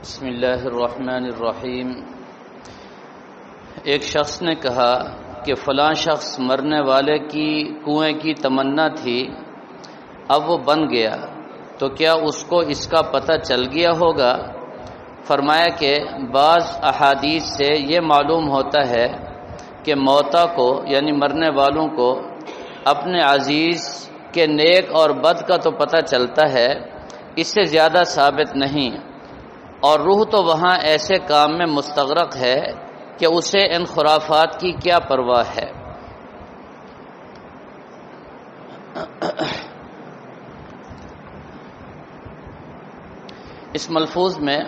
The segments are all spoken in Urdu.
بسم اللہ الرحمن الرحیم۔ ایک شخص نے کہا کہ فلاں شخص مرنے والے کی کنویں کی تمنا تھی، اب وہ بن گیا، تو کیا اس کو اس کا پتہ چل گیا ہوگا؟ فرمایا کہ بعض احادیث سے یہ معلوم ہوتا ہے کہ موتا کو یعنی مرنے والوں کو اپنے عزیز کے نیک اور بد کا تو پتہ چلتا ہے، اس سے زیادہ ثابت نہیں، اور روح تو وہاں ایسے کام میں مستغرق ہے کہ اسے ان خرافات کی کیا پرواہ ہے۔ اس ملفوظ میں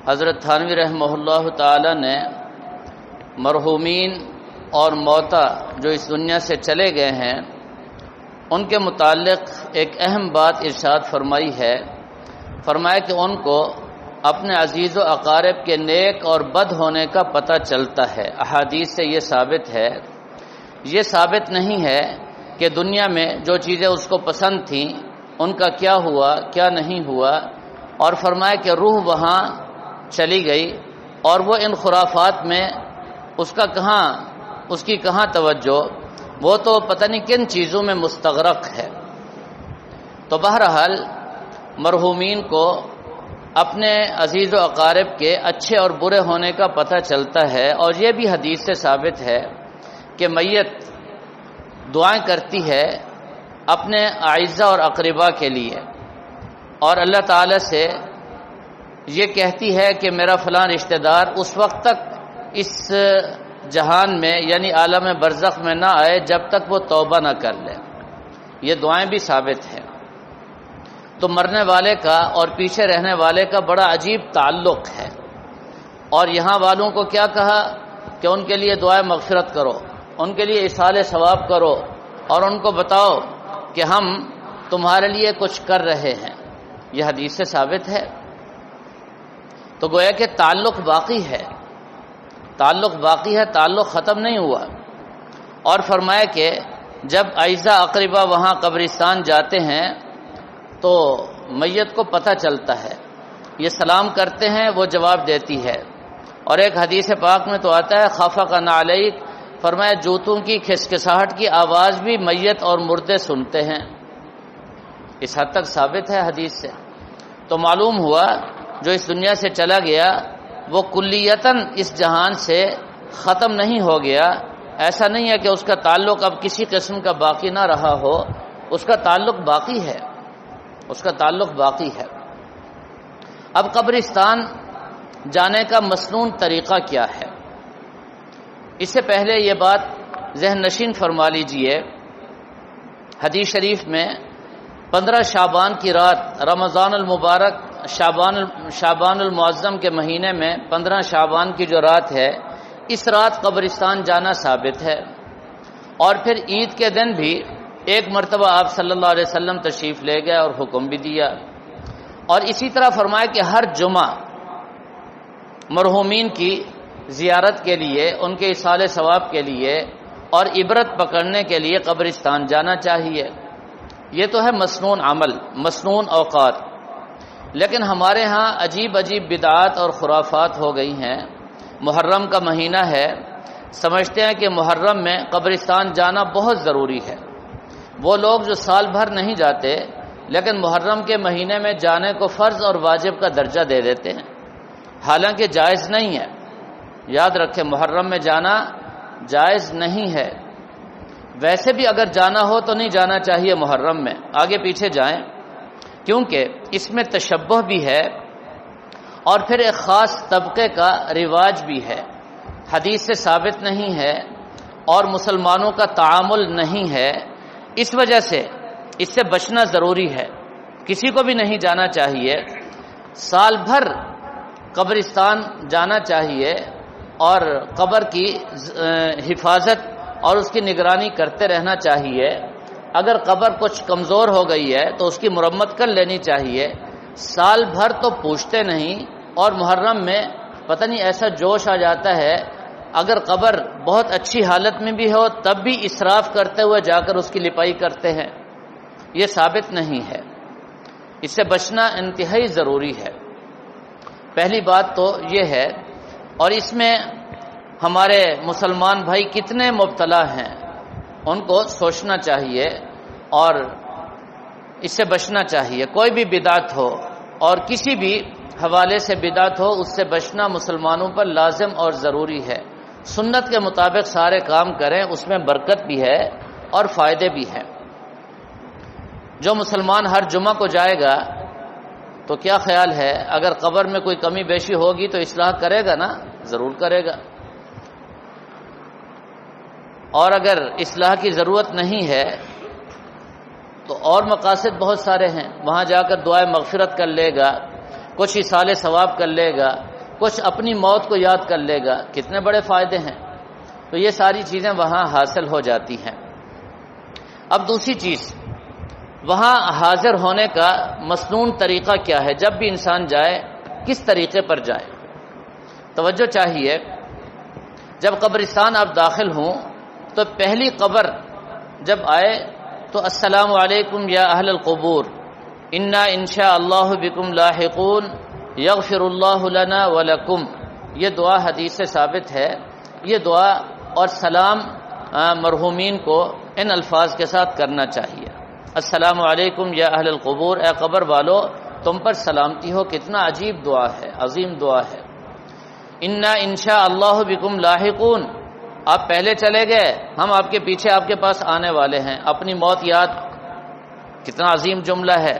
حضرت تھانوی رحمہ اللہ تعالی نے مرحومین اور موتا جو اس دنیا سے چلے گئے ہیں ان کے متعلق ایک اہم بات ارشاد فرمائی ہے۔ فرمایا کہ ان کو اپنے عزیز و اقارب کے نیک اور بد ہونے کا پتہ چلتا ہے۔ احادیث سے یہ ثابت ہے، یہ ثابت نہیں ہے کہ دنیا میں جو چیزیں اس کو پسند تھیں ان کا کیا ہوا کیا نہیں ہوا، اور فرمایا کہ روح وہاں چلی گئی اور وہ ان خرافات میں اس کی کہاں توجہ، وہ تو پتہ نہیں کن چیزوں میں مستغرق ہے۔ تو بہرحال مرحومین کو اپنے عزیز و اقارب کے اچھے اور برے ہونے کا پتہ چلتا ہے، اور یہ بھی حدیث سے ثابت ہے کہ میت دعائیں کرتی ہے اپنے اعزہ اور اقربا کے لیے، اور اللہ تعالی سے یہ کہتی ہے کہ میرا فلاں رشتہ دار اس وقت تک اس جہان میں یعنی عالم برزخ میں نہ آئے جب تک وہ توبہ نہ کر لے۔ یہ دعائیں بھی ثابت ہیں۔ تو مرنے والے کا اور پیچھے رہنے والے کا بڑا عجیب تعلق ہے، اور یہاں والوں کو کیا کہا کہ ان کے لیے دعائیں مغفرت کرو، ان کے لیے ایصال ثواب کرو، اور ان کو بتاؤ کہ ہم تمہارے لیے کچھ کر رہے ہیں۔ یہ حدیث سے ثابت ہے۔ تو گویا کہ تعلق باقی ہے، تعلق ختم نہیں ہوا۔ اور فرمایا کہ جب اعزہ اقربا وہاں قبرستان جاتے ہیں تو میت کو پتہ چلتا ہے، یہ سلام کرتے ہیں، وہ جواب دیتی ہے۔ اور ایک حدیث پاک میں تو آتا ہے خافق نعلیک، فرمایا جوتوں کی کھسکساہٹ کی آواز بھی میت اور مردے سنتے ہیں۔ اس حد تک ثابت ہے حدیث سے۔ تو معلوم ہوا جو اس دنیا سے چلا گیا وہ کلیتاً اس جہان سے ختم نہیں ہو گیا۔ ایسا نہیں ہے کہ اس کا تعلق اب کسی قسم کا باقی نہ رہا ہو، اس کا تعلق باقی ہے، اب قبرستان جانے کا مسنون طریقہ کیا ہے؟ اس سے پہلے یہ بات ذہن نشین فرما لیجئے، حدیث شریف میں 15 شعبان کی رات، رمضان المبارک شعبان المعظم کے مہینے میں 15 شعبان کی جو رات ہے، اس رات قبرستان جانا ثابت ہے۔ اور پھر عید کے دن بھی ایک مرتبہ آپ صلی اللہ علیہ وسلم تشریف لے گئے اور حکم بھی دیا، اور اسی طرح فرمایا کہ ہر جمعہ مرحومین کی زیارت کے لیے، ان کے ایصال ثواب کے لیے اور عبرت پکڑنے کے لیے قبرستان جانا چاہیے۔ یہ تو ہے مسنون عمل، مسنون اوقات۔ لیکن ہمارے ہاں عجیب بدعات اور خرافات ہو گئی ہیں۔ محرم کا مہینہ ہے، سمجھتے ہیں کہ محرم میں قبرستان جانا بہت ضروری ہے۔ وہ لوگ جو سال بھر نہیں جاتے لیکن محرم کے مہینے میں جانے کو فرض اور واجب کا درجہ دے دیتے ہیں، حالانکہ جائز نہیں ہے۔ یاد رکھیں، محرم میں جانا جائز نہیں ہے۔ ویسے بھی اگر جانا ہو تو نہیں جانا چاہیے محرم میں، آگے پیچھے جائیں، کیونکہ اس میں تشبہ بھی ہے اور پھر ایک خاص طبقے کا رواج بھی ہے، حدیث سے ثابت نہیں ہے اور مسلمانوں کا تعامل نہیں ہے۔ اس وجہ سے اس سے بچنا ضروری ہے، کسی کو بھی نہیں جانا چاہیے۔ سال بھر قبرستان جانا چاہیے اور قبر کی حفاظت اور اس کی نگرانی کرتے رہنا چاہیے۔ اگر قبر کچھ کمزور ہو گئی ہے تو اس کی مرمت کر لینی چاہیے۔ سال بھر تو پوچھتے نہیں، اور محرم میں پتہ نہیں ایسا جوش آ جاتا ہے، اگر قبر بہت اچھی حالت میں بھی ہو تب بھی اسراف کرتے ہوئے جا کر اس کی لپائی کرتے ہیں۔ یہ ثابت نہیں ہے، اس سے بچنا انتہائی ضروری ہے۔ پہلی بات تو یہ ہے، اور اس میں ہمارے مسلمان بھائی کتنے مبتلا ہیں ان کو سوچنا چاہیے اور اس سے بچنا چاہیے۔ کوئی بھی بدعت ہو اور کسی بھی حوالے سے بدعت ہو، اس سے بچنا مسلمانوں پر لازم اور ضروری ہے۔ سنت کے مطابق سارے کام کریں، اس میں برکت بھی ہے اور فائدے بھی ہیں۔ جو مسلمان ہر جمعہ کو جائے گا تو کیا خیال ہے اگر قبر میں کوئی کمی بیشی ہوگی تو اصلاح کرے گا نا؟ ضرور کرے گا۔ اور اگر اصلاح کی ضرورت نہیں ہے تو اور مقاصد بہت سارے ہیں، وہاں جا کر دعائے مغفرت کر لے گا، کچھ ایصال ثواب کر لے گا، کچھ اپنی موت کو یاد کر لے گا، کتنے بڑے فائدے ہیں۔ تو یہ ساری چیزیں وہاں حاصل ہو جاتی ہیں۔ اب دوسری چیز، وہاں حاضر ہونے کا مسنون طریقہ کیا ہے؟ جب بھی انسان جائے کس طریقے پر جائے؟ توجہ چاہیے، جب قبرستان آپ داخل ہوں تو پہلی قبر جب آئے تو السلام علیکم یا اہل القبور انا انشاء اللہ بکم لاحقون یغفر اللہ لنا ولکم، یہ دعا حدیث سے ثابت ہے۔ یہ دعا اور سلام مرحومین کو ان الفاظ کے ساتھ کرنا چاہیے۔ السلام علیکم یا اہل القبور، اے قبر والو تم پر سلامتی ہو۔ کتنا عجیب دعا ہے، عظیم دعا ہے۔ انا انشاء اللہ بکم لاحقون، آپ پہلے چلے گئے، ہم آپ کے پیچھے آپ کے پاس آنے والے ہیں، اپنی موت یاد۔ کتنا عظیم جملہ ہے۔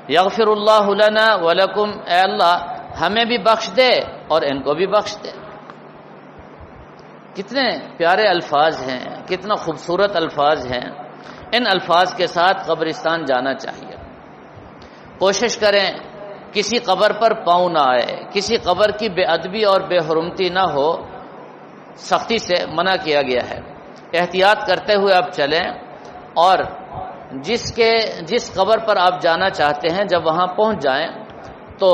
یغفر اللہ لنا ولکم، اے اللہ ہمیں بھی بخش دے اور ان کو بھی بخش دے۔ کتنے پیارے الفاظ ہیں، کتنا خوبصورت الفاظ ہیں۔ ان الفاظ کے ساتھ قبرستان جانا چاہیے۔ کوشش کریں کسی قبر پر پاؤں نہ آئے، کسی قبر کی بے ادبی اور بے حرمتی نہ ہو، سختی سے منع کیا گیا ہے۔ احتیاط کرتے ہوئے آپ چلیں، اور جس قبر پر آپ جانا چاہتے ہیں جب وہاں پہنچ جائیں تو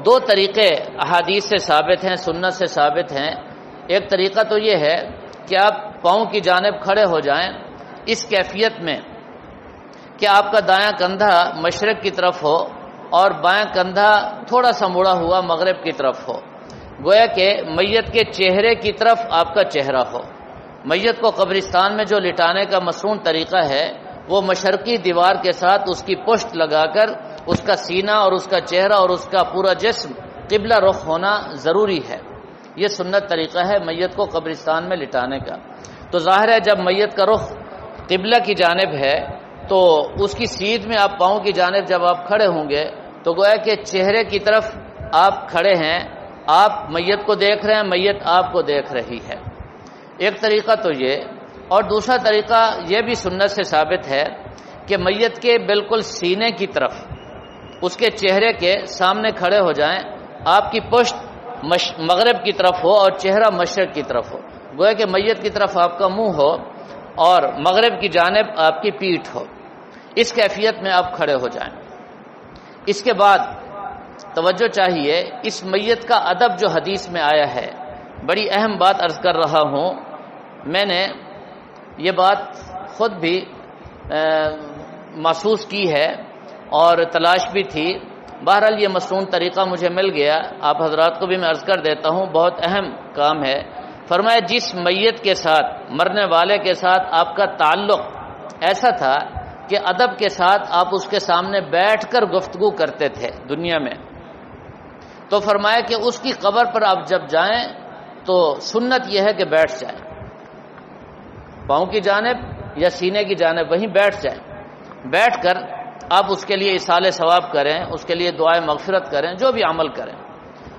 دو طریقے احادیث سے ثابت ہیں، سنت سے ثابت ہیں۔ ایک طریقہ تو یہ ہے کہ آپ پاؤں کی جانب کھڑے ہو جائیں اس کیفیت میں کہ آپ کا دایاں کندھا مشرق کی طرف ہو اور بایاں کندھا تھوڑا سا مڑا ہوا مغرب کی طرف ہو، گویا کہ میت کے چہرے کی طرف آپ کا چہرہ ہو۔ میت کو قبرستان میں جو لٹانے کا مسنون طریقہ ہے وہ مشرقی دیوار کے ساتھ اس کی پشت لگا کر اس کا سینہ اور اس کا چہرہ اور اس کا پورا جسم قبلہ رخ ہونا ضروری ہے۔ یہ سنت طریقہ ہے میت کو قبرستان میں لٹانے کا۔ تو ظاہر ہے جب میت کا رخ قبلہ کی جانب ہے تو اس کی سیدھ میں آپ پاؤں کی جانب جب آپ کھڑے ہوں گے تو گویا کہ چہرے کی طرف آپ کھڑے ہیں، آپ میت کو دیکھ رہے ہیں، میت آپ کو دیکھ رہی ہے۔ ایک طریقہ تو یہ، اور دوسرا طریقہ یہ بھی سنت سے ثابت ہے کہ میت کے بالکل سینے کی طرف اس کے چہرے کے سامنے کھڑے ہو جائیں، آپ کی پشت مغرب کی طرف ہو اور چہرہ مشرق کی طرف ہو، گویا کہ میت کی طرف آپ کا منہ ہو اور مغرب کی جانب آپ کی پیٹھ ہو۔ اس کیفیت میں آپ کھڑے ہو جائیں۔ اس کے بعد توجہ چاہیے، اس میت کا ادب جو حدیث میں آیا ہے، بڑی اہم بات عرض کر رہا ہوں۔ میں نے یہ بات خود بھی محسوس کی ہے اور تلاش بھی تھی، بہرحال یہ مسنون طریقہ مجھے مل گیا، آپ حضرات کو بھی میں عرض کر دیتا ہوں، بہت اہم کام ہے۔ فرمایا جس میت کے ساتھ، مرنے والے کے ساتھ آپ کا تعلق ایسا تھا کہ ادب کے ساتھ آپ اس کے سامنے بیٹھ کر گفتگو کرتے تھے دنیا میں، تو فرمایا کہ اس کی قبر پر آپ جب جائیں تو سنت یہ ہے کہ بیٹھ جائیں، پاؤں کی جانب یا سینے کی جانب وہیں بیٹھ جائیں، بیٹھ کر آپ اس کے لیے ایصال ثواب کریں، اس کے لیے دعائے مغفرت کریں، جو بھی عمل کریں۔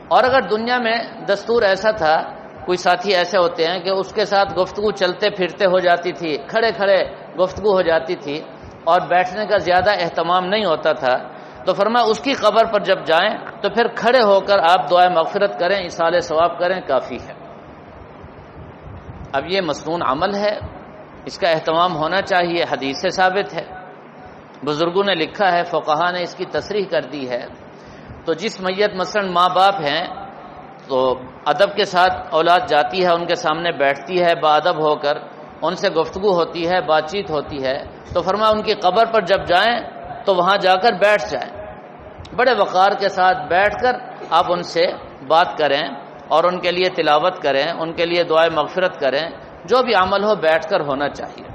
اور اگر دنیا میں دستور ایسا تھا، کوئی ساتھی ایسے ہوتے ہیں کہ اس کے ساتھ گفتگو چلتے پھرتے ہو جاتی تھی، کھڑے کھڑے گفتگو ہو جاتی تھی اور بیٹھنے کا زیادہ اہتمام نہیں ہوتا تھا، تو فرمایا اس کی قبر پر جب جائیں تو پھر کھڑے ہو کر آپ دعائے مغفرت کریں، ایصال ثواب کریں، کافی ہے۔ اب یہ مسنون عمل ہے، اس کا اہتمام ہونا چاہیے، حدیث سے ثابت ہے، بزرگوں نے لکھا ہے، فقہا نے اس کی تصریح کر دی ہے۔ تو جس میت مثلا ماں باپ ہیں تو ادب کے ساتھ اولاد جاتی ہے، ان کے سامنے بیٹھتی ہے، باادب ہو کر ان سے گفتگو ہوتی ہے، بات چیت ہوتی ہے، تو فرمایا ان کی قبر پر جب جائیں تو وہاں جا کر بیٹھ جائیں، بڑے وقار کے ساتھ بیٹھ کر آپ ان سے بات کریں اور ان کے لیے تلاوت کریں، ان کے لیے دعائے مغفرت کریں، جو بھی عمل ہو بیٹھ کر ہونا چاہیے۔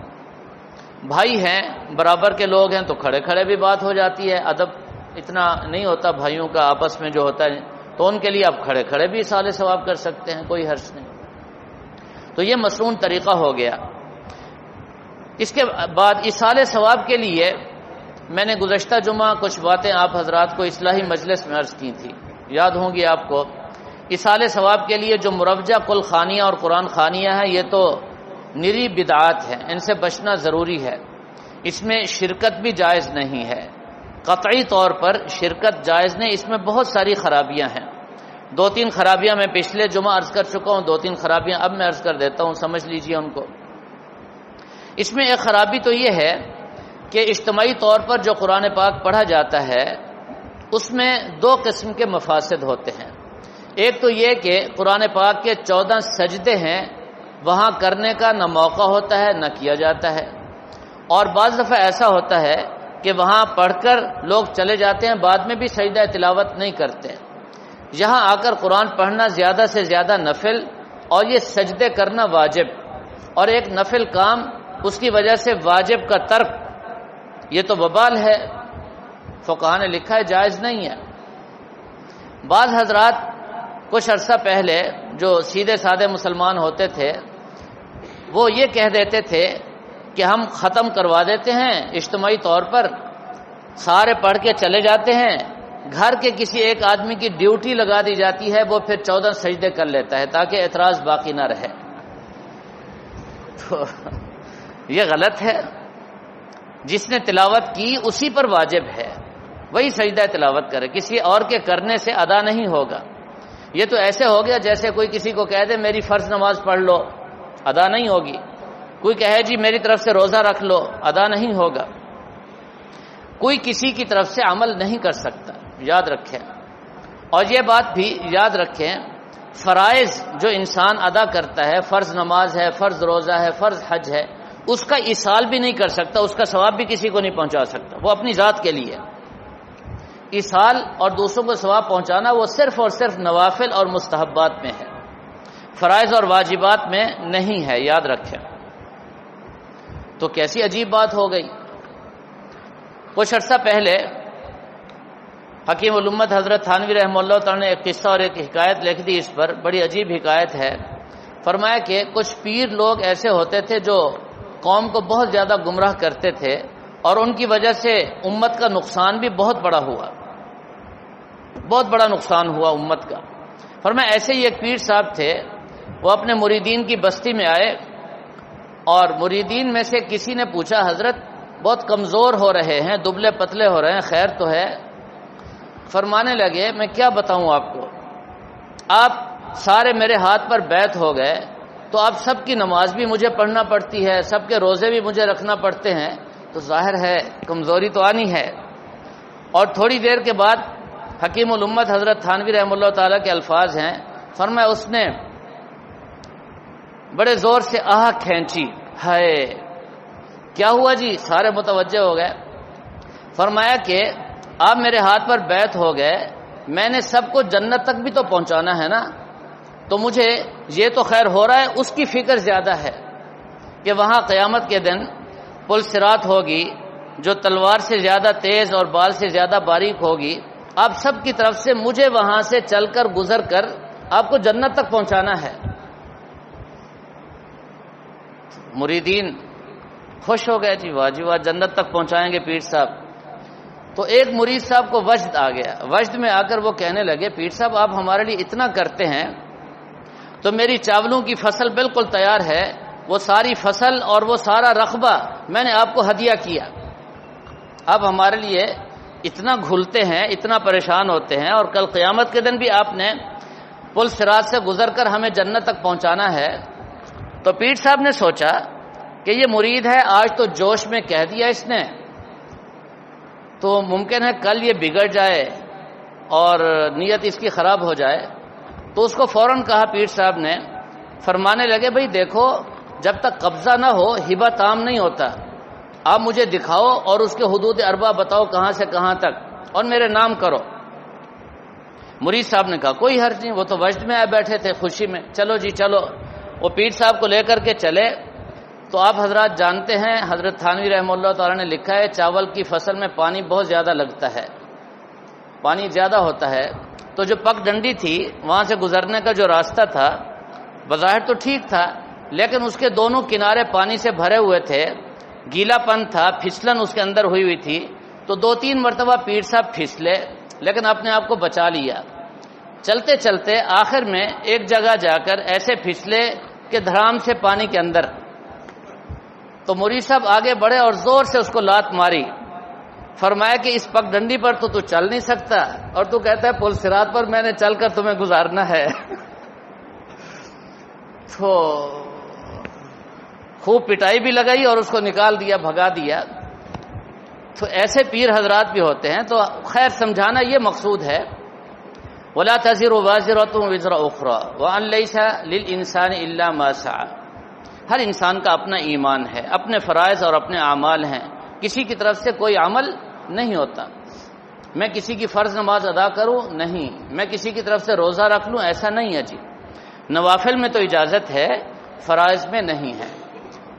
بھائی ہیں، برابر کے لوگ ہیں تو کھڑے کھڑے بھی بات ہو جاتی ہے، ادب اتنا نہیں ہوتا بھائیوں کا آپس میں جو ہوتا ہے، تو ان کے لیے آپ کھڑے کھڑے بھی ایصال ثواب کر سکتے ہیں، کوئی حرج نہیں۔ تو یہ مسنون طریقہ ہو گیا۔ اس کے بعد ایصال ثواب کے لیے میں نے گزشتہ جمعہ کچھ باتیں آپ حضرات کو اصلاحی مجلس میں عرض کی تھی، یاد ہوں گی آپ کو۔ ایصال ثواب کے لیے جو مروجہ کل خوانیاں اور قرآن خوانیاں ہیں، یہ تو نری بدعات ہیں، ان سے بچنا ضروری ہے۔ اس میں شرکت بھی جائز نہیں ہے، قطعی طور پر شرکت جائز نہیں، اس میں بہت ساری خرابیاں ہیں۔ 2-3 خرابیاں میں پچھلے جمعہ عرض کر چکا ہوں، 2-3 خرابیاں اب میں عرض کر دیتا ہوں، سمجھ لیجئے ان کو۔ اس میں ایک خرابی تو یہ ہے کہ اجتماعی طور پر جو قرآن پاک پڑھا جاتا ہے اس میں 2 قسم کے مفاسد ہوتے ہیں۔ ایک تو یہ کہ قرآن پاک کے 14 سجدے ہیں، وہاں کرنے کا نہ موقع ہوتا ہے نہ کیا جاتا ہے، اور بعض دفعہ ایسا ہوتا ہے کہ وہاں پڑھ کر لوگ چلے جاتے ہیں، بعد میں بھی سجدہ تلاوت نہیں کرتے۔ یہاں آ کر قرآن پڑھنا زیادہ سے زیادہ نفل، اور یہ سجدے کرنا واجب، اور ایک نفل کام اس کی وجہ سے واجب کا ترک، یہ تو وبال ہے، فقہاء نے لکھا ہے جائز نہیں ہے۔ بعض حضرات کچھ عرصہ پہلے جو سیدھے سادے مسلمان ہوتے تھے وہ یہ کہہ دیتے تھے کہ ہم ختم کروا دیتے ہیں اجتماعی طور پر، سارے پڑھ کے چلے جاتے ہیں، گھر کے کسی ایک آدمی کی ڈیوٹی لگا دی جاتی ہے، وہ پھر 14 سجدے کر لیتا ہے تاکہ اعتراض باقی نہ رہے۔ تو یہ غلط ہے، جس نے تلاوت کی اسی پر واجب ہے، وہی سجدہ تلاوت کرے، کسی اور کے کرنے سے ادا نہیں ہوگا۔ یہ تو ایسے ہو گیا جیسے کوئی کسی کو کہہ دے میری فرض نماز پڑھ لو، ادا نہیں ہوگی۔ کوئی کہے جی میری طرف سے روزہ رکھ لو، ادا نہیں ہوگا۔ کوئی کسی کی طرف سے عمل نہیں کر سکتا، یاد رکھیں۔ اور یہ بات بھی یاد رکھیں، فرائض جو انسان ادا کرتا ہے، فرض نماز ہے، فرض روزہ ہے، فرض حج ہے، اس کا ایصال بھی نہیں کر سکتا، اس کا ثواب بھی کسی کو نہیں پہنچا سکتا، وہ اپنی ذات کے لیے۔ ایصال اور دوسروں کو ثواب پہنچانا وہ صرف اور صرف نوافل اور مستحبات میں ہے، فرائض اور واجبات میں نہیں ہے، یاد رکھیں۔ تو کیسی عجیب بات ہو گئی۔ کچھ عرصہ پہلے حکیم الامت حضرت تھانوی رحمہ اللہ تعالی نے ایک قصہ اور ایک حکایت لکھ دی، اس پر بڑی عجیب حکایت ہے۔ فرمایا کہ کچھ پیر لوگ ایسے ہوتے تھے جو قوم کو بہت زیادہ گمراہ کرتے تھے، اور ان کی وجہ سے امت کا نقصان بھی بہت بڑا ہوا، بہت بڑا نقصان ہوا امت کا۔ فرمایا ایسے ہی ایک پیر صاحب تھے، وہ اپنے مریدین کی بستی میں آئے، اور مریدین میں سے کسی نے پوچھا حضرت بہت کمزور ہو رہے ہیں، دبلے پتلے ہو رہے ہیں، خیر تو ہے؟ فرمانے لگے میں کیا بتاؤں آپ کو، آپ سارے میرے ہاتھ پر بیعت ہو گئے، تو اب سب کی نماز بھی مجھے پڑھنا پڑتی ہے، سب کے روزے بھی مجھے رکھنا پڑتے ہیں، تو ظاہر ہے کمزوری تو آنی ہے۔ اور تھوڑی دیر کے بعد حکیم الامت حضرت تھانوی رحمہ اللہ تعالیٰ کے الفاظ ہیں، فرمایا اس نے بڑے زور سے آہ کھینچی، ہائے کیا ہوا جی؟ سارے متوجہ ہو گئے۔ فرمایا کہ آپ میرے ہاتھ پر بیعت ہو گئے، میں نے سب کو جنت تک بھی تو پہنچانا ہے نا، تو مجھے یہ تو خیر ہو رہا ہے، اس کی فکر زیادہ ہے کہ وہاں قیامت کے دن پل صراط ہوگی جو تلوار سے زیادہ تیز اور بال سے زیادہ باریک ہوگی، آپ سب کی طرف سے مجھے وہاں سے چل کر گزر کر آپ کو جنت تک پہنچانا ہے۔ مریدین خوش ہو گئے، جی واہ جی واہ، جنت تک پہنچائیں گے پیر صاحب۔ تو ایک مرید صاحب کو وجد آ گیا، وجد میں آ کر وہ کہنے لگے پیر صاحب آپ ہمارے لیے اتنا کرتے ہیں، تو میری چاولوں کی فصل بالکل تیار ہے، وہ ساری فصل اور وہ سارا رقبہ میں نے آپ کو ہدیہ کیا، آپ ہمارے لیے اتنا گھلتے ہیں، اتنا پریشان ہوتے ہیں، اور کل قیامت کے دن بھی آپ نے پل صراط سے گزر کر ہمیں جنت تک پہنچانا ہے۔ تو پیر صاحب نے سوچا کہ یہ مرید ہے، آج تو جوش میں کہہ دیا اس نے، تو ممکن ہے کل یہ بگڑ جائے اور نیت اس کی خراب ہو جائے، تو اس کو فوراً کہا پیر صاحب نے، فرمانے لگے بھئی دیکھو جب تک قبضہ نہ ہو ہبہ تام نہیں ہوتا، آپ مجھے دکھاؤ اور اس کے حدود اربع بتاؤ کہاں سے کہاں تک، اور میرے نام کرو۔ مرید صاحب نے کہا کوئی حرج نہیں، وہ تو وجد میں آئے بیٹھے تھے خوشی میں، چلو جی چلو۔ وہ پیر صاحب کو لے کر کے چلے تو آپ حضرات جانتے ہیں حضرت تھانوی رحمہ اللہ تعالیٰ نے لکھا ہے چاول کی فصل میں پانی بہت زیادہ لگتا ہے، پانی زیادہ ہوتا ہے، تو جو پگ ڈنڈی تھی وہاں سے گزرنے کا جو راستہ تھا بظاہر تو ٹھیک تھا، لیکن اس کے دونوں کنارے پانی سے بھرے ہوئے تھے، گیلا پن تھا، پھسلن اس کے اندر ہوئی ہوئی تھی، تو 2-3 مرتبہ پیر صاحب پھسلے لیکن اپنے آپ کو بچا لیا۔ چلتے چلتے آخر میں ایک جگہ جا کر ایسے پھسلے کہ دھڑام سے پانی کے اندر، تو مرید صاحب آگے بڑھے اور زور سے اس کو لات ماری، فرمایا کہ اس پگ ڈنڈی پر تو چل نہیں سکتا اور تو کہتا ہے پل صراط پر میں نے چل کر تمہیں گزارنا ہے۔ تو خوب پٹائی بھی لگائی اور اس کو نکال دیا، بھگا دیا۔ تو ایسے پیر حضرات بھی ہوتے ہیں، تو خیر سمجھانا یہ مقصود ہے، وَلَا تَزِرُ وَازِرَةٌ وِزْرَ أُخْرَى وَأَن لَيْسَ لِلْإِنسَانِ إِلَّا مَا سَعَى۔ ہر انسان کا اپنا ایمان ہے، اپنے فرائض اور اپنے اعمال ہیں، کسی کی طرف سے کوئی عمل نہیں ہوتا۔ میں کسی کی فرض نماز ادا کروں نہیں، میں کسی کی طرف سے روزہ رکھ لوں ایسا نہیں ہے جی، نوافل میں تو اجازت ہے، فرائض میں نہیں ہے۔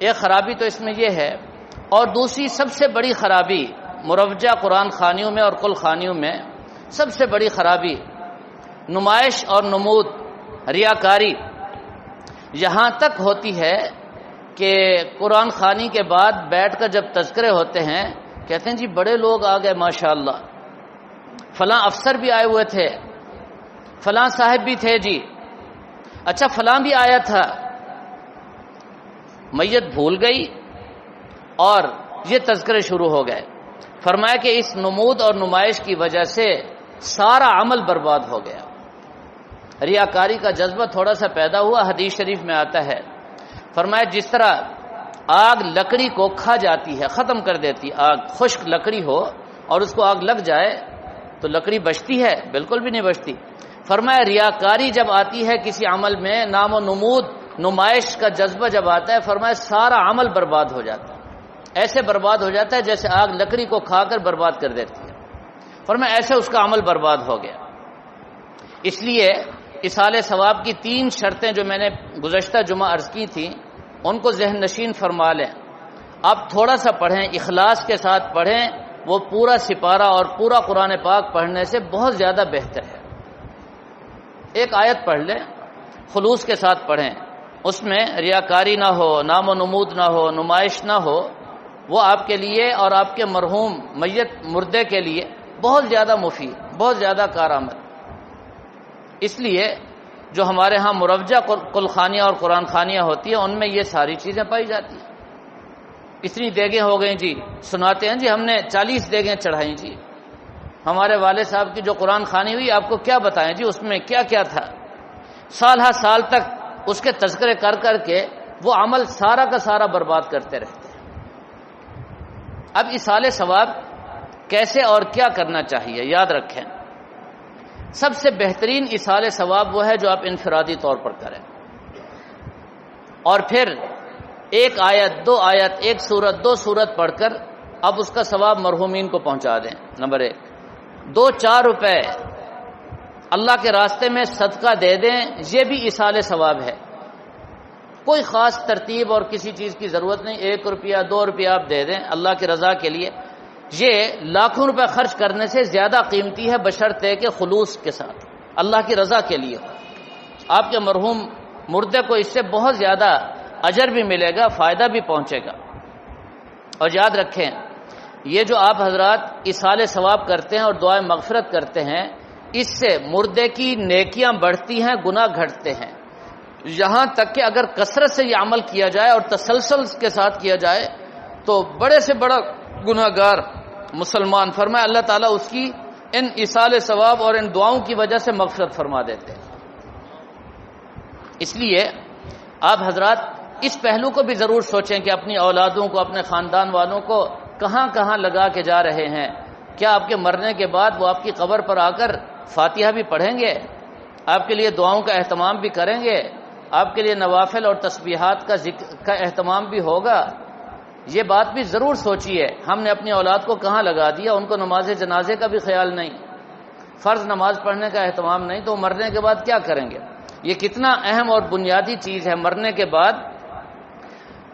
ایک خرابی تو اس میں یہ ہے، اور دوسری سب سے بڑی خرابی مروجہ قرآن خوانیوں میں اور قل خوانیوں میں سب سے بڑی خرابی نمائش اور نمود، ریاکاری یہاں تک ہوتی ہے کہ قرآن خوانی کے بعد بیٹھ کر جب تذکرے ہوتے ہیں کہتے ہیں جی بڑے لوگ آ گئے ماشاءاللہ، فلاں افسر بھی آئے ہوئے تھے، فلاں صاحب بھی تھے جی، اچھا فلاں بھی آیا تھا۔ میت بھول گئی اور یہ تذکرے شروع ہو گئے۔ فرمایا کہ اس نمود اور نمائش کی وجہ سے سارا عمل برباد ہو گیا۔ ریاکاری کا جذبہ تھوڑا سا پیدا ہوا، حدیث شریف میں آتا ہے، فرمایا جس طرح آگ لکڑی کو کھا جاتی ہے، ختم کر دیتی، آگ خشک لکڑی ہو اور اس کو آگ لگ جائے تو لکڑی بچتی ہے؟ بالکل بھی نہیں بچتی۔ فرمایا ریاکاری جب آتی ہے کسی عمل میں، نام و نمود نمائش کا جذبہ جب آتا ہے، فرمایا سارا عمل برباد ہو جاتا ہے، ایسے برباد ہو جاتا ہے جیسے آگ لکڑی کو کھا کر برباد کر دیتی ہے۔ فرمایا ایسے اس کا عمل برباد ہو گیا۔ اس لیے اصالِ ثواب کی 3 شرطیں جو میں نے گزشتہ جمعہ عرض کی تھیں ان کو ذہن نشین فرما لیں۔ آپ تھوڑا سا پڑھیں، اخلاص کے ساتھ پڑھیں، وہ پورا سپارہ اور پورا قرآن پاک پڑھنے سے بہت زیادہ بہتر ہے۔ ایک آیت پڑھ لیں، خلوص کے ساتھ پڑھیں، اس میں ریاکاری نہ ہو، نام و نمود نہ ہو، نمائش نہ ہو، وہ آپ کے لیے اور آپ کے مرحوم میت مردے کے لیے بہت زیادہ مفید، بہت زیادہ کارآمد۔ اس لیے جو ہمارے ہاں مروجہ قل خوانیاں اور قرآن خوانیاں ہوتی ہیں ان میں یہ ساری چیزیں پائی جاتی ہیں۔ اتنی دیگیں ہو گئیں جی، سناتے ہیں جی ہم نے 40 دیگیں چڑھائیں جی، ہمارے والد صاحب کی جو قرآن خوانی ہوئی آپ کو کیا بتائیں جی، اس میں کیا کیا تھا، سال ہر سال تک اس کے تذکرے کر کر کے وہ عمل سارا کا سارا برباد کرتے رہتے ہیں۔ اب اصالِ ثواب کیسے اور کیا کرنا چاہیے، یاد رکھیں سب سے بہترین اصالِ ثواب وہ ہے جو آپ انفرادی طور پر کریں، اور پھر 1 آیت 2 آیت 1 سورت 2 سورت پڑھ کر اب اس کا ثواب مرحومین کو پہنچا دیں۔ نمبر 1، 2-4 روپے اللہ کے راستے میں صدقہ دے دیں، یہ بھی اصالِ ثواب ہے۔ کوئی خاص ترتیب اور کسی چیز کی ضرورت نہیں، 1 روپیہ 2 روپیہ آپ دے دیں اللہ کی رضا کے لیے، یہ لاکھوں روپے خرچ کرنے سے زیادہ قیمتی ہے، بشرطے کہ خلوص کے ساتھ اللہ کی رضا کے لیے ہو۔ آپ کے مرحوم مردے کو اس سے بہت زیادہ اجر بھی ملے گا، فائدہ بھی پہنچے گا۔ اور یاد رکھیں یہ جو آپ حضرات اصالِ ثواب کرتے ہیں اور دعائے مغفرت کرتے ہیں، اس سے مردے کی نیکیاں بڑھتی ہیں، گناہ گھٹتے ہیں، یہاں تک کہ اگر کثرت سے یہ عمل کیا جائے اور تسلسل کے ساتھ کیا جائے تو بڑے سے بڑا گناہ گار مسلمان، فرمایا اللہ تعالیٰ اس کی ان اصالِ ثواب اور ان دعاؤں کی وجہ سے مغفرت فرما دیتے ہیں۔ اس لیے آپ حضرات اس پہلو کو بھی ضرور سوچیں کہ اپنی اولادوں کو، اپنے خاندان والوں کو کہاں کہاں لگا کے جا رہے ہیں۔ کیا آپ کے مرنے کے بعد وہ آپ کی قبر پر آ کر فاتحہ بھی پڑھیں گے، آپ کے لیے دعاؤں کا اہتمام بھی کریں گے، آپ کے لیے نوافل اور تسبیحات کا اہتمام بھی ہوگا؟ یہ بات بھی ضرور سوچیے، ہم نے اپنی اولاد کو کہاں لگا دیا، ان کو نماز جنازے کا بھی خیال نہیں، فرض نماز پڑھنے کا اہتمام نہیں، تو مرنے کے بعد کیا کریں گے؟ یہ کتنا اہم اور بنیادی چیز ہے، مرنے کے بعد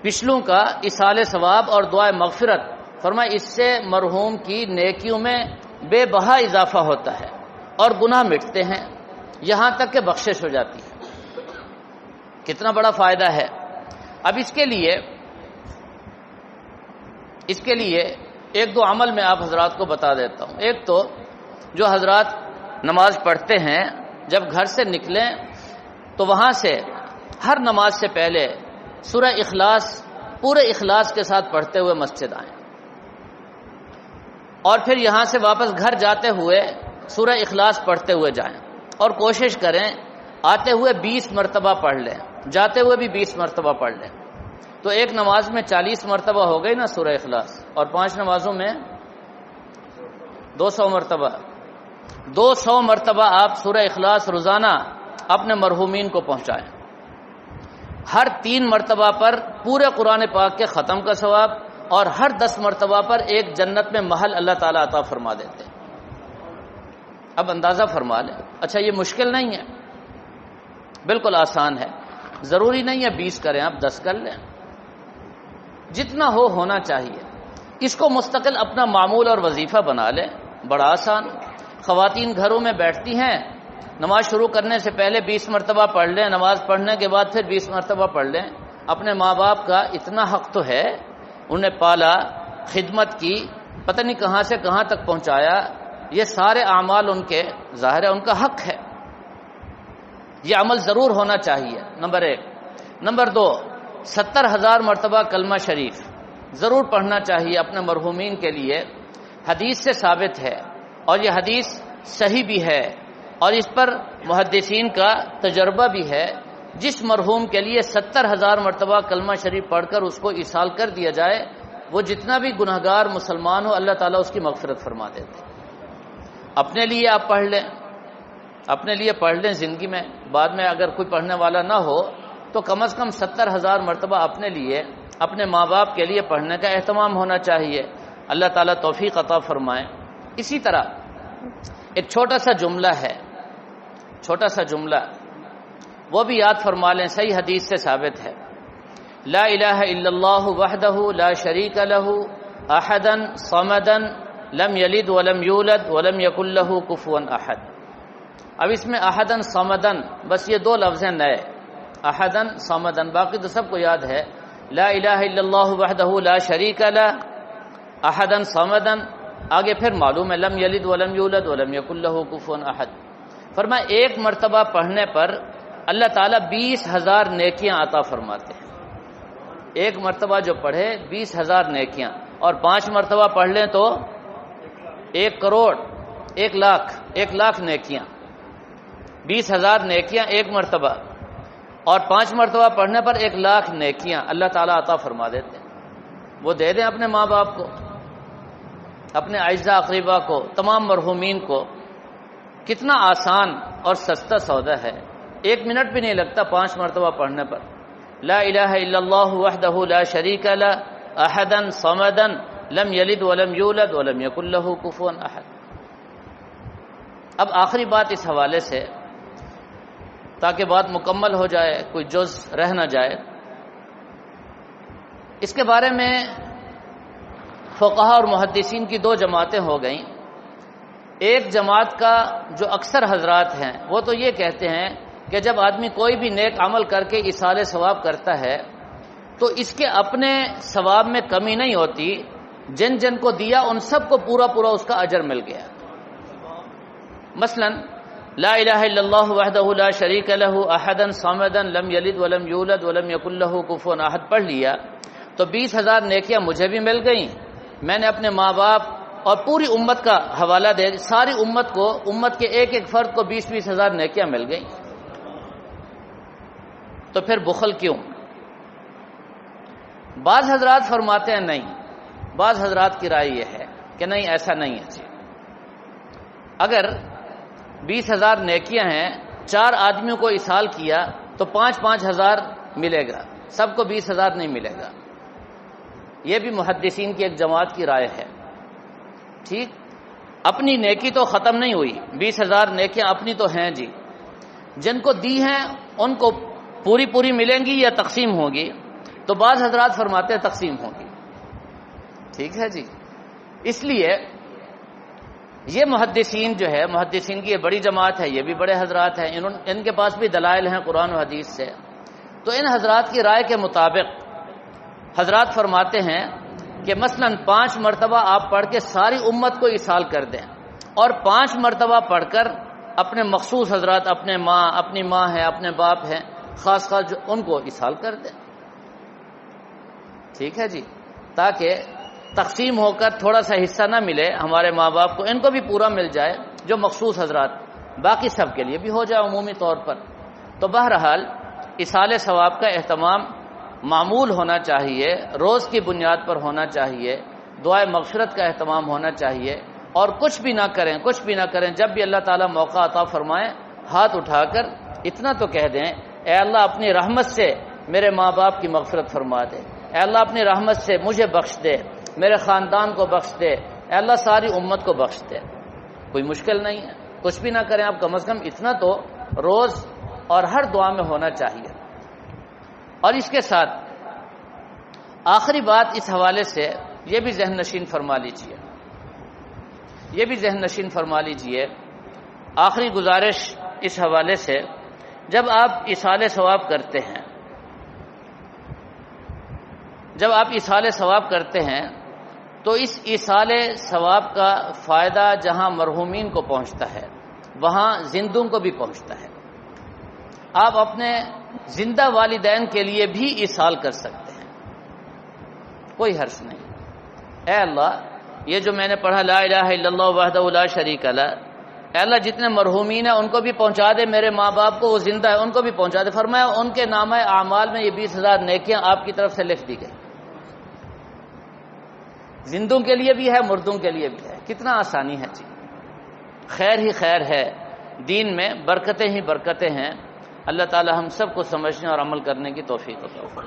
پچھلوں کا ایصال ثواب اور دعائے مغفرت، فرمایا اس سے مرحوم کی نیکیوں میں بے بہا اضافہ ہوتا ہے اور گناہ مٹتے ہیں، یہاں تک کہ بخشش ہو جاتی ہے۔ کتنا بڑا فائدہ ہے۔ اب اس کے لیے ایک دو عمل میں آپ حضرات کو بتا دیتا ہوں۔ ایک تو جو حضرات نماز پڑھتے ہیں، جب گھر سے نکلیں تو وہاں سے ہر نماز سے پہلے سورہ اخلاص پورے اخلاص کے ساتھ پڑھتے ہوئے مسجد آئیں، اور پھر یہاں سے واپس گھر جاتے ہوئے سورہ اخلاص پڑھتے ہوئے جائیں، اور کوشش کریں آتے ہوئے 20 مرتبہ پڑھ لیں، جاتے ہوئے بھی 20 مرتبہ پڑھ لیں، تو ایک نماز میں 40 مرتبہ ہو گئی نا سورہ اخلاص، اور 5 نمازوں میں 200 مرتبہ 200 مرتبہ آپ سورہ اخلاص روزانہ اپنے مرحومین کو پہنچائیں۔ ہر 3 مرتبہ پر پورے قرآن پاک کے ختم کا ثواب، اور ہر 10 مرتبہ پر ایک جنت میں محل اللہ تعالیٰ عطا فرما دیتے ہیں۔ اب اندازہ فرما لیں، اچھا یہ مشکل نہیں ہے، بالکل آسان ہے، ضروری نہیں ہے 20 کریں، آپ 10 کر لیں، جتنا ہونا چاہیے، اس کو مستقل اپنا معمول اور وظیفہ بنا لیں، بڑا آسان۔ خواتین گھروں میں بیٹھتی ہیں، نماز شروع کرنے سے پہلے 20 مرتبہ پڑھ لیں، نماز پڑھنے کے بعد پھر 20 مرتبہ پڑھ لیں۔ اپنے ماں باپ کا اتنا حق تو ہے، انہیں پالا، خدمت کی، پتہ نہیں کہاں سے کہاں تک پہنچایا، یہ سارے اعمال ان کے، ظاہر ہے ان کا حق ہے، یہ عمل ضرور ہونا چاہیے، نمبر 1۔ نمبر 2، 70,000 مرتبہ کلمہ شریف ضرور پڑھنا چاہیے اپنے مرحومین کے لیے، حدیث سے ثابت ہے، اور یہ حدیث صحیح بھی ہے، اور اس پر محدثین کا تجربہ بھی ہے۔ جس مرحوم کے لیے 70,000 مرتبہ کلمہ شریف پڑھ کر اس کو ایصال کر دیا جائے، وہ جتنا بھی گناہگار مسلمان ہو اللہ تعالیٰ اس کی مغفرت فرما دیتے۔ اپنے لیے آپ پڑھ لیں، اپنے لیے پڑھ لیں زندگی میں، بعد میں اگر کوئی پڑھنے والا نہ ہو تو کم از کم 70,000 مرتبہ اپنے لیے، اپنے ماں باپ کے لیے پڑھنے کا اہتمام ہونا چاہیے۔ اللہ تعالیٰ توفیق عطا فرمائے۔ اسی طرح ایک چھوٹا سا جملہ ہے، چھوٹا سا جملہ، وہ بھی یاد فرما لیں، صحیح حدیث سے ثابت ہے، لا الہ الا اللہ وحدہ لا شریک لہ احدا صمدا لم یلد ولم یولد ولم یکن لہ کفوا احد۔ اب اس میں احدا صمدا، بس یہ 2 لفظ ہیں نئے، احدا صمدا، باقی تو سب کو یاد ہے، لا الہ الا اللہ وحدہ لا شریک لہ احدا صمدا، آگے پھر معلوم ہے لم یلد ولم یولد ولم یکن لہ کفوا احد۔ فرمایا ایک مرتبہ پڑھنے پر اللہ تعالیٰ 20,000 نیکیاں عطا فرماتے ہیں، ایک مرتبہ جو پڑھے 20,000 نیکیاں، اور 5 مرتبہ پڑھ لیں تو 1 کروڑ 1 لاکھ نیکیاں، 20,000 نیکیاں ایک مرتبہ، اور 5 مرتبہ پڑھنے پر 1 لاکھ نیکیاں اللہ تعالیٰ عطا فرما دیتے ہیں۔ وہ دے دیں اپنے ماں باپ کو، اپنے اعزاء اقربا کو، تمام مرحومین کو، کتنا آسان اور سستا سودا ہے، 1 منٹ بھی نہیں لگتا 5 مرتبہ پڑھنے پر، لا الہ الا اللہ وحدہ لا شریک لہ احدا صمدا لم یلد ولم یولد ولم یکن لہ کفوا احد۔ اب آخری بات اس حوالے سے، تاکہ بات مکمل ہو جائے، کوئی جز رہ نہ جائے، اس کے بارے میں فقہاء اور محدثین کی 2 جماعتیں ہو گئیں۔ ایک جماعت کا جو اکثر حضرات ہیں وہ تو یہ کہتے ہیں کہ جب آدمی کوئی بھی نیک عمل کر کے ایصال ثواب کرتا ہے تو اس کے اپنے ثواب میں کمی نہیں ہوتی، جن جن کو دیا ان سب کو پورا اس کا اجر مل گیا۔ مثلا لا الہ الا اللہ وحدہ لا شریک لہ احدا صمدا لم یلد ولم یولد ولم یکن لہ کفوا احد پڑھ لیا تو 20,000 نیکیاں مجھے بھی مل گئیں، میں نے اپنے ماں باپ اور پوری امت کا حوالہ دے، ساری امت کو، امت کے ایک ایک فرد کو 20,000 نیکیاں مل گئیں۔ تو پھر بخل کیوں؟ بعض حضرات فرماتے ہیں نہیں، بعض حضرات کی رائے یہ ہے کہ نہیں، ایسا نہیں ہے، اگر 20,000 نیکیاں ہیں، 4 آدمیوں کو ایصال کیا تو 5,000 ملے گا، سب کو 20,000 نہیں ملے گا۔ یہ بھی محدثین کی ایک جماعت کی رائے ہے. ٹھیک، اپنی نیکی تو ختم نہیں ہوئی، 20,000 نیکیاں اپنی تو ہیں جی، جن کو دی ہیں ان کو پوری پوری ملیں گی یا تقسیم ہوگی؟ تو بعض حضرات فرماتے ہیں تقسیم ہوگی. ٹھیک ہے جی. اس لیے یہ محدثین جو ہے، محدثین کی یہ بڑی جماعت ہے، یہ بھی بڑے حضرات ہیں، ان کے پاس بھی دلائل ہیں قرآن و حدیث سے. تو ان حضرات کی رائے کے مطابق حضرات فرماتے ہیں کہ مثلا 5 مرتبہ آپ پڑھ کے ساری امت کو ایصال کر دیں، اور 5 مرتبہ پڑھ کر اپنے مخصوص حضرات، اپنی ماں ہے، اپنے باپ ہیں، خاص جو ان کو ایصال کر دیں. ٹھیک ہے جی، تاکہ تقسیم ہو کر تھوڑا سا حصہ نہ ملے ہمارے ماں باپ کو، ان کو بھی پورا مل جائے جو مخصوص حضرات، باقی سب کے لیے بھی ہو جائے عمومی طور پر. تو بہرحال ایصال ثواب کا اہتمام معمول ہونا چاہیے، روز کی بنیاد پر ہونا چاہیے، دعائے مغفرت کا اہتمام ہونا چاہیے، اور کچھ بھی نہ کریں. جب بھی اللہ تعالیٰ موقع عطا فرمائے، ہاتھ اٹھا کر اتنا تو کہہ دیں، اے اللہ اپنی رحمت سے میرے ماں باپ کی مغفرت فرما دے، اے اللہ اپنی رحمت سے مجھے بخش دے، میرے خاندان کو بخش دے، اے اللہ ساری امت کو بخش دے. کوئی مشکل نہیں ہے، کچھ بھی نہ کریں آپ، کم از کم اتنا تو روز اور ہر دعا میں ہونا چاہیے. اور اس کے ساتھ آخری بات اس حوالے سے یہ بھی ذہن نشین فرما لیجئے، آخری گزارش اس حوالے سے، جب آپ ایصال ثواب کرتے ہیں تو اس ایصال ثواب کا فائدہ جہاں مرحومین کو پہنچتا ہے وہاں زندوں کو بھی پہنچتا ہے. آپ اپنے زندہ والدین کے لیے بھی ایصال کر سکتے ہیں، کوئی حرج نہیں. اے اللہ، یہ جو میں نے پڑھا لا الہ الا اللہ وحدہ لا شریک لہ، اے اللہ جتنے مرحومین ہیں ان کو بھی پہنچا دے، میرے ماں باپ کو، وہ زندہ ہے ان کو بھی پہنچا دے. فرمایا ان کے نامہ اعمال میں یہ 20,000 نیکیاں آپ کی طرف سے لکھ دی گئی. زندوں کے لیے بھی ہے، مردوں کے لیے بھی ہے. کتنا آسانی ہے جی، خیر ہی خیر ہے، دین میں برکتیں ہی برکتیں ہیں. اللہ تعالی ہم سب کو سمجھنے اور عمل کرنے کی توفیق عطا فرمائے.